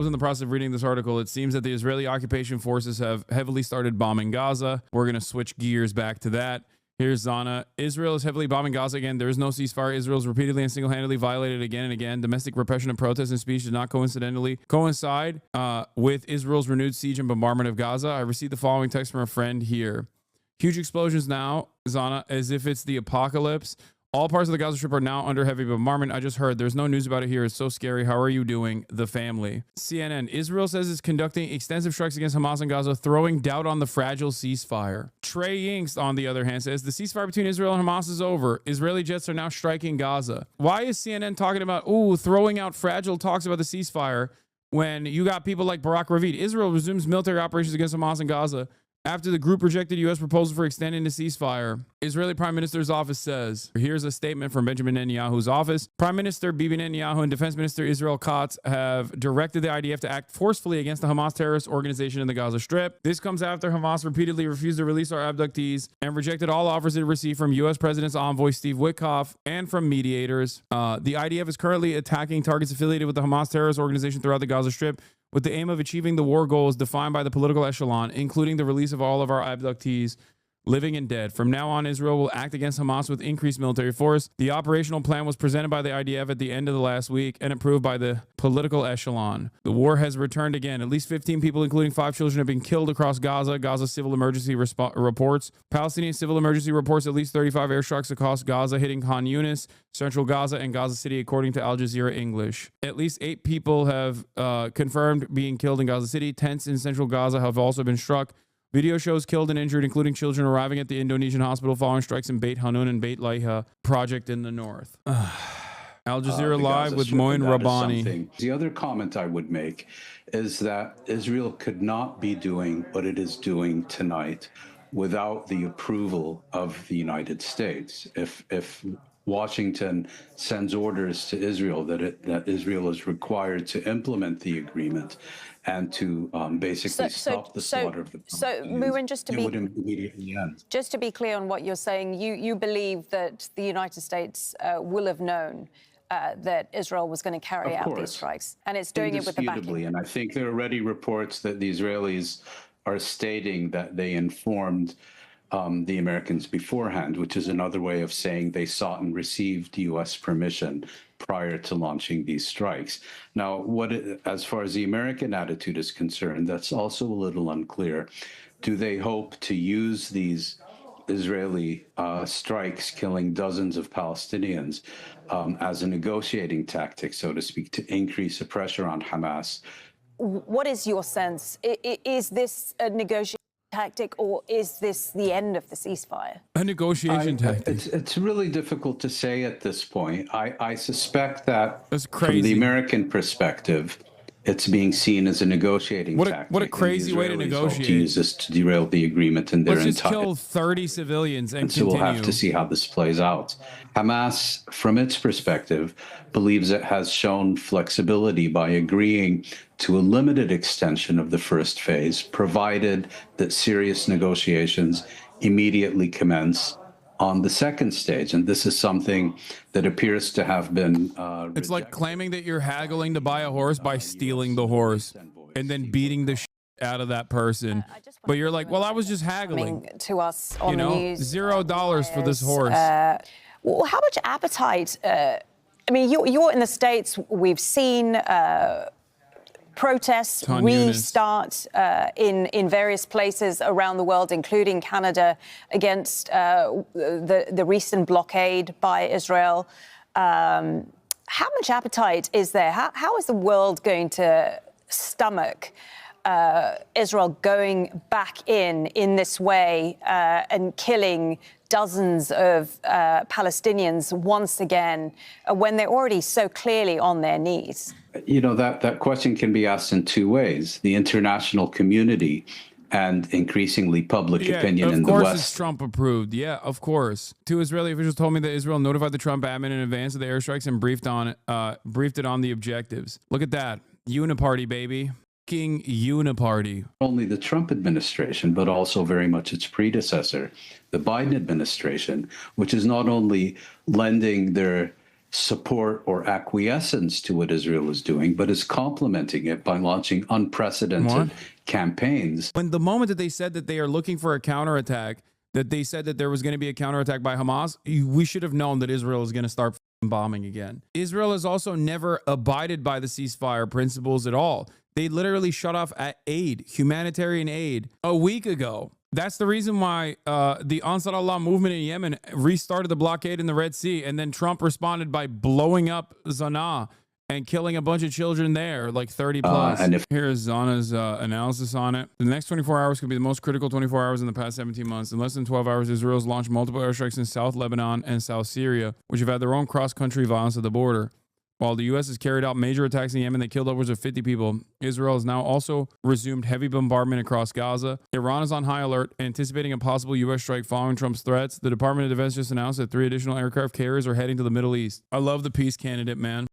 was in the process of reading this article. It seems that the Israeli occupation forces have heavily started bombing Gaza. We're going to switch gears back to that. Here's Zana. Israel is heavily bombing Gaza again. There is no ceasefire. Israel is repeatedly and single-handedly violated again and again. Domestic repression of protests and speech did not coincidentally coincide with Israel's renewed siege and bombardment of Gaza. I received the following text from a friend here. Huge explosions now, Zana, as if it's the apocalypse. All parts of the Gaza Strip are now under heavy bombardment. I just heard. There's no news about it here. It's so scary. How are you doing? The family. CNN. Israel says it's conducting extensive strikes against Hamas and Gaza, throwing doubt on the fragile ceasefire. Trey Yingst, on the other hand, says the ceasefire between Israel and Hamas is over. Israeli jets are now striking Gaza. Why is CNN talking about, throwing out fragile talks about the ceasefire when you got people like Barak Ravid? Israel resumes military operations against Hamas and Gaza after the group rejected U.S. proposal for extending the ceasefire. Israeli Prime Minister's office says, here's a statement from Benjamin Netanyahu's office. Prime Minister Bibi Netanyahu and Defense Minister Israel Katz have directed the IDF to act forcefully against the Hamas terrorist organization in the Gaza Strip. This comes after Hamas repeatedly refused to release our abductees and rejected all offers it received from U.S. President's envoy Steve Witkoff and from mediators. The IDF is currently attacking targets affiliated with the Hamas terrorist organization throughout the Gaza Strip, with the aim of achieving the war goals defined by the political echelon, including the release of all of our abductees, living and dead. From now on, Israel will act against Hamas with increased military force. The operational plan was presented by the IDF at the end of the last week and approved by the political echelon. The war has returned again. At least 15 people, including 5 children, have been killed across Gaza. Gaza civil emergency reports. Palestinian civil emergency reports at least 35 airstrikes across Gaza, hitting Khan Yunis, central Gaza, and Gaza City, according to Al Jazeera English. At least 8 people have confirmed being killed in Gaza City. Tents in central Gaza have also been struck. Video shows killed and injured, including children arriving at the Indonesian hospital following strikes in Beit Hanun and Beit Laiha project in the north. Al Jazeera Live with Moin Rabbani. The other comment I would make is that Israel could not be doing what it is doing tonight without the approval of the United States. If Washington sends orders to Israel that Israel is required to implement the agreement and to basically stop the slaughter of the Palestinians, so Muin, it would immediately end. Just to be clear on what you're saying, you believe that the United States will have known that Israel was going to carry out these strikes, and it's doing it with the backing. And I think there are already reports that the Israelis are stating that they informed the Americans beforehand, which is another way of saying they sought and received U.S. permission prior to launching these strikes. Now, as far as the American attitude is concerned, that's also a little unclear. Do they hope to use these Israeli strikes, killing dozens of Palestinians, as a negotiating tactic, so to speak, to increase the pressure on Hamas? What is your sense? Is this a negotiation tactic, or is this the end of the ceasefire? A negotiation tactic. It's really difficult to say at this point. I suspect that that's crazy. From the American perspective, it's being seen as a negotiating tactic. What a crazy way to negotiate. To use this to derail the agreement in their entirety. Let's just kill 30 civilians and continue. So we'll have to see how this plays out. Hamas, from its perspective, believes it has shown flexibility by agreeing to a limited extension of the first phase, provided that serious negotiations immediately commence on the second stage. And this is something that appears to have been it's like claiming that you're haggling to buy a horse by stealing the horse and then beating the shit out of that person. But you're like, well, I was just haggling. To us on the news, $0 for this horse. Well, how much appetite? I mean, you're in the States. We've seen protests restart in various places around the world, including Canada, against the recent blockade by Israel. How much appetite is there? How is the world going to stomach Israel going back in this way and killing dozens of Palestinians once again when they're already so clearly on their knees? You know, that question can be asked in two ways. The international community and increasingly public opinion in the West. Of course it's Trump approved. Yeah, of course. 2 Israeli officials told me that Israel notified the Trump admin in advance of the airstrikes and briefed it on the objectives. Look at that. Uniparty, baby. King Uniparty. Only the Trump administration, but also very much its predecessor, the Biden administration, which is not only lending their support or acquiescence to what Israel is doing, but is complementing it by launching unprecedented campaigns. When the moment that they said that they are looking for a counterattack, that they said that there was going to be a counterattack by Hamas, we should have known that Israel is going to start bombing again. Israel has also never abided by the ceasefire principles at all. They literally shut off aid, humanitarian aid, a week ago. That's the reason why the Ansar Allah movement in Yemen restarted the blockade in the Red Sea, and then Trump responded by blowing up Sana'a and killing a bunch of children there, like 30 plus. Here's Zana's analysis on it. The next 24 hours could be the most critical 24 hours in the past 17 months. In less than 12 hours, Israel's launched multiple airstrikes in South Lebanon and South Syria, which have had their own cross-country violence at the border. While the U.S. has carried out major attacks in Yemen that killed upwards of 50 people, Israel has now also resumed heavy bombardment across Gaza. Iran is on high alert, anticipating a possible U.S. strike following Trump's threats. The Department of Defense just announced that 3 additional aircraft carriers are heading to the Middle East. I love the peace candidate, man.